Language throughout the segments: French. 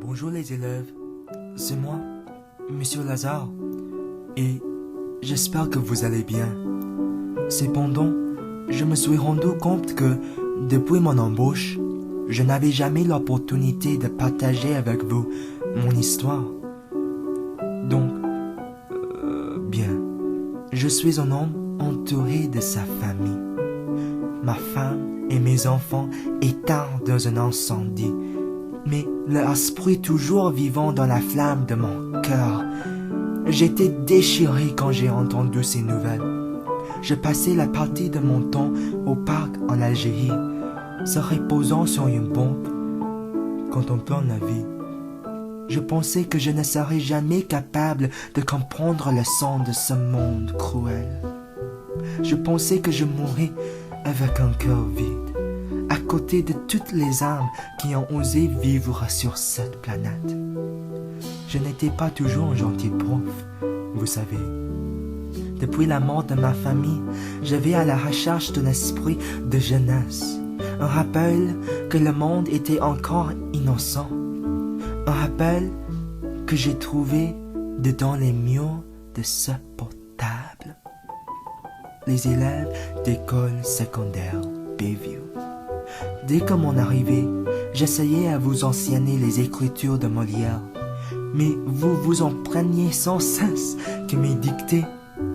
Bonjour les élèves, c'est moi, Monsieur Lazare, et j'espère que vous allez bien. Cependant, je me suis rendu compte que, depuis mon embauche, je n'avais jamais l'opportunité de partager avec vous mon histoire. Donc, bien, je suis un homme entouré de sa famille. Ma femme et mes enfants éteints dans un incendie, mais l'esprit toujours vivant dans la flamme de mon cœur. J'étais déchiré quand j'ai entendu ces nouvelles. Je passais la partie de mon temps au parc en Algérie, se reposant sur une bombe, contemplant la vie. Je pensais que je ne serais jamais capable de comprendre le son de ce monde cruel. Je pensais que je mourrais avec un cœur vide, à côté de toutes les âmes qui ont osé vivre sur cette planète. Je n'étais pas toujours un gentil prof, vous savez. Depuis la mort de ma famille, je vais à la recherche d'un esprit de jeunesse, un rappel que le monde était encore innocent, un rappel que j'ai trouvé dedans les murs de ce portable. Les élèves d'école secondaire Bayview. Dès que mon arrivée, j'essayais à vous enseigner les écritures de Molière, mais vous vous en preniez sans cesse que mes dictées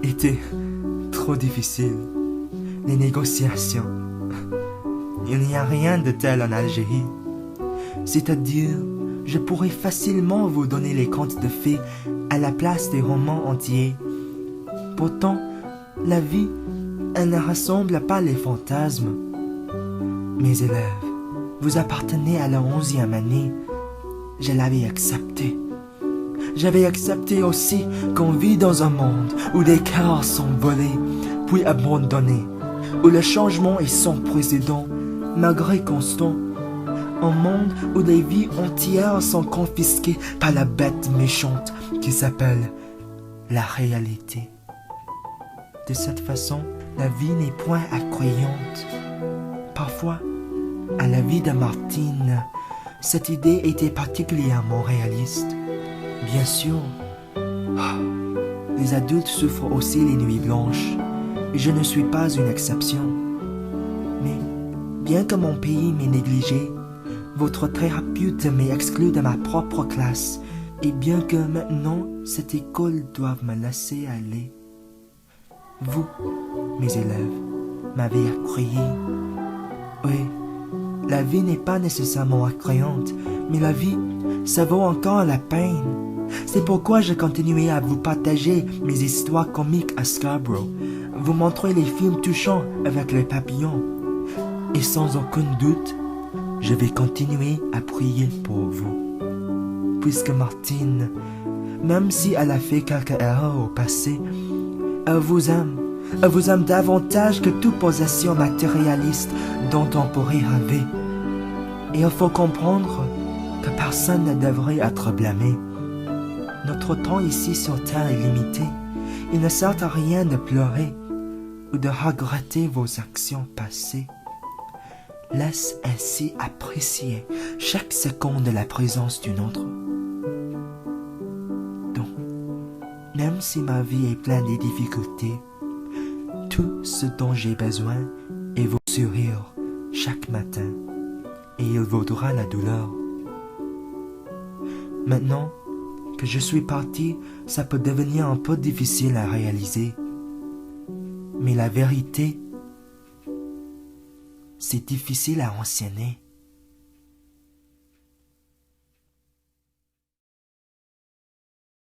étaient trop difficiles. Les négociations. Il n'y a rien de tel en Algérie. C'est-à-dire, je pourrais facilement vous donner les contes de fées à la place des romans entiers. Pourtant, la vie, elle ne ressemble pas les fantasmes. Mes élèves, vous appartenez à la 11e année. Je l'avais accepté. J'avais accepté aussi qu'on vit dans un monde où des cœurs sont volés, puis abandonnés, où le changement est sans précédent, malgré constant. Un monde où des vies entières sont confisquées par la bête méchante qui s'appelle la réalité. De cette façon, la vie n'est point attrayante. Parfois, à la vie de Martine, cette idée était particulièrement réaliste. Bien sûr, les adultes souffrent aussi les nuits blanches, et je ne suis pas une exception. Mais, bien que mon pays m'ait négligé, votre thérapeute m'ait exclu de ma propre classe, et bien que maintenant cette école doive me laisser aller, vous, mes élèves, m'avez accueilli. Oui, la vie n'est pas nécessairement attrayante, mais la vie, ça vaut encore la peine. C'est pourquoi je continuais à vous partager mes histoires comiques à Scarborough, vous montrer les films touchants avec les papillons. Et sans aucun doute, je vais continuer à prier pour vous. Puisque Martine, même si elle a fait quelques erreurs au passé, elle vous aime davantage que toute possession matérialiste dont on pourrait rêver. Et il faut comprendre que personne ne devrait être blâmé. Notre temps ici sur Terre est limité. Il ne sert à rien de pleurer ou de regretter vos actions passées. Laisse ainsi apprécier chaque seconde de la présence d'une autre. Donc, même si ma vie est pleine de difficultés, tout ce dont j'ai besoin est vos sourires chaque matin, et il vaudra la douleur. Maintenant que je suis parti, ça peut devenir un peu difficile à réaliser. Mais la vérité, c'est difficile à enseigner.